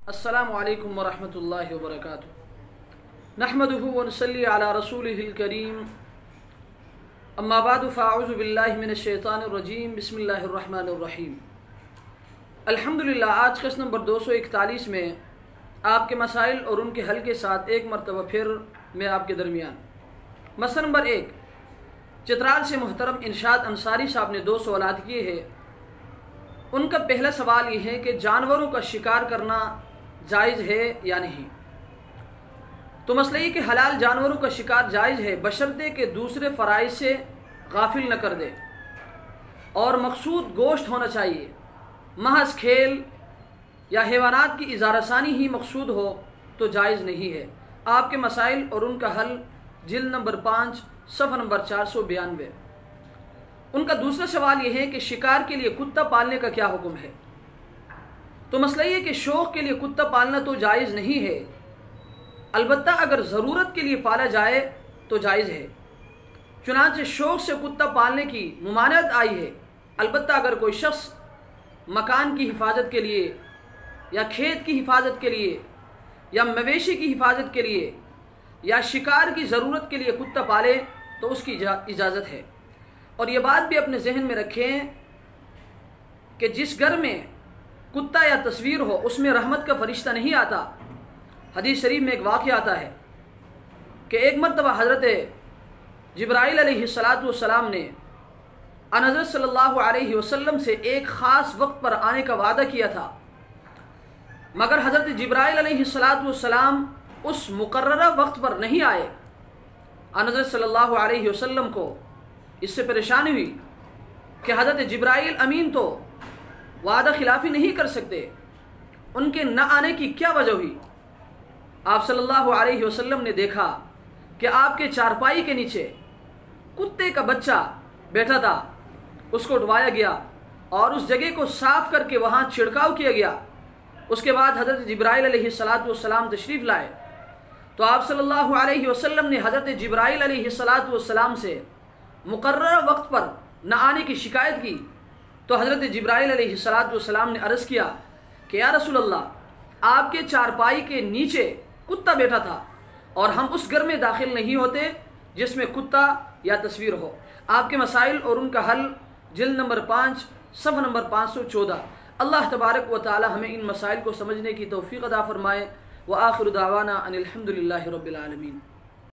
السلام علیکم ورحمۃ اللہ وبرکاتہ نحمدہ ونصلی علی رسولہ الکریم اما بعد فاعوذ باللہ من الشیطان الرجیم بسم اللہ الرحمن الرحیم الحمدللہ آج قسط نمبر 241 میں آپ کے مسائل اور ان کے حل کے ساتھ ایک مرتبہ پھر میں آپ کے درمیان مسئلہ نمبر 1 چترال سے محترم انشاد انصاری صاحب نے 2 سوالات کیے ہیں۔ ان کا پہلا سوال یہ ہے کہ جانوروں کا شکار کرنا جائز ہے یا نہیں۔ تو مسئلہ یہ کہ حلال جانوروں کا شکار جائز ہے بشرطے کہ دوسرے فرائض سے غافل نہ کر دے اور مقصود گوشت ہونا چاہیے۔ محض کھیل یا حیوانات کی اظہار ثانی ہی مقصود ہو تو جائز نہیں ہے۔ آپ کے مسائل اور ان کا حل جلد نمبر 5 صفحہ نمبر 492۔ ان کا دوسرا سوال یہ ہے کہ شکار کے لیے کتا پالنے کا کیا حکم ہے۔ تو مسئلہ یہ کہ شوق کے لیے کتا پالنا تو جائز نہیں ہے، البتہ اگر ضرورت کے لیے پالا جائے تو جائز ہے۔ چنانچہ شوق سے کتا پالنے کی ممانعت آئی ہے، البتہ اگر کوئی شخص مکان کی حفاظت کے لیے یا کھیت کی حفاظت کے لیے یا مویشی کی حفاظت کے لیے یا شکار کی ضرورت کے لیے کتا پالے تو اس کی اجازت ہے۔ اور یہ بات بھی اپنے ذہن میں رکھیں کہ جس گھر میں کتا یا تصویر ہو اس میں رحمت کا فرشتہ نہیں آتا۔ حدیث شریف میں ایک واقعہ آتا ہے کہ ایک مرتبہ حضرت جبرائیل علیہ السلام نے حضرت صلی اللہ علیہ وسلم سے ایک خاص وقت پر آنے کا وعدہ کیا تھا، مگر حضرت جبرائیل علیہ السلام اس مقررہ وقت پر نہیں آئے۔ حضرت صلی اللہ علیہ وسلم کو اس سے پریشانی ہوئی کہ حضرت جبرائیل امین تو وعدہ خلافی نہیں کر سکتے، ان کے نہ آنے کی کیا وجہ ہوئی۔ آپ صلی اللہ علیہ وسلم نے دیکھا کہ آپ کے چارپائی کے نیچے کتے کا بچہ بیٹھا تھا، اس کو اٹھوایا گیا اور اس جگہ کو صاف کر کے وہاں چھڑکاؤ کیا گیا۔ اس کے بعد حضرت جبرائیل علیہ السلام تشریف لائے تو آپ صلی اللہ علیہ وسلم نے حضرت جبرائیل علیہ السلام سے مقررہ وقت پر نہ آنے کی شکایت کی تو حضرت جبرائیل علیہ السلام نے عرض کیا کہ یا رسول اللہ، آپ کے چارپائی کے نیچے کتا بیٹھا تھا اور ہم اس گھر میں داخل نہیں ہوتے جس میں کتا یا تصویر ہو۔ آپ کے مسائل اور ان کا حل جلد نمبر 5 صفحہ نمبر 514۔ اللہ تبارک و تعالی ہمیں ان مسائل کو سمجھنے کی توفیق عطا فرمائے۔ وآخر دعوانا ان الحمد للہ رب العالمین۔